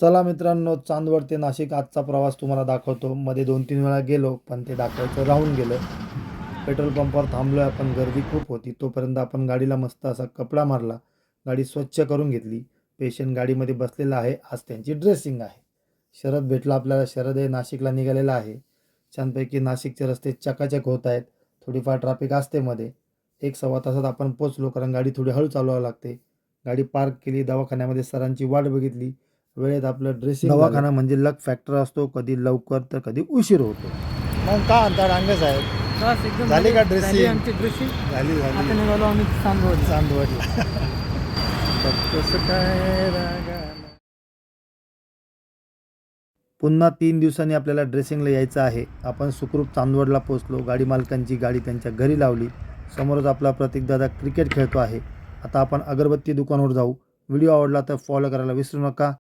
चला मित्रांनो, चांदवड ते नाशिक आजचा प्रवास तुम्हाला दाखवतो. मध्ये 2-3 वेळा गेलो, पण ते दाखवायचं राहून गेलं. पेट्रोल पंपावर थांबलोय आपण, गर्दी खूप होती. तोपर्यंत आपण गाडीला मस्त असा कपडा मारला, गाडी स्वच्छ करून घेतली. पेशंट गाडीमध्ये बसलेला आहे. आज त्यांची ड्रेसिंग आहे. शरद भेटला आपल्याला. शरद हे नाशिकला निघालेला आहे. छानपैकी नाशिकचे रस्ते चकाचक होत आहेत. थोडीफार ट्रॅफिक असते मध्ये. 1-1.25 तासात आपण पोचलो, कारण गाडी थोडी हळू चालवावी लागते. गाडी पार्क केली, दवाखान्यामध्ये सरांची वाट बघितली. वेळेत आपलं ड्रेसिंग दवाखाना म्हणजे लक फॅक्टर असतो, कधी लवकर तर कधी उशीर होतो. मग का म्हणता डांगे साहेब, बस एकदम झाली का झाली ड्रेसिंग? आमची ड्रेसिंग. झाली आता झाली निघालो आम्ही चांदवड. चांदवडला. कसं काय रागाला. पुन्हा 3 दिवसांनी आपल्याला ड्रेसिंगला यायचं आहे. आपण सुखरूप चांदवडला पोहोचलो. गाडी मालकांची गाडी त्यांच्या घरी लावली. समोरच आपला प्रतीकदादा क्रिकेट खेळतो आहे. आता आपण अगरबत्ती दुकानावर जाऊ. व्हिडिओ आवडला तर फॉलो करायला विसरू नका.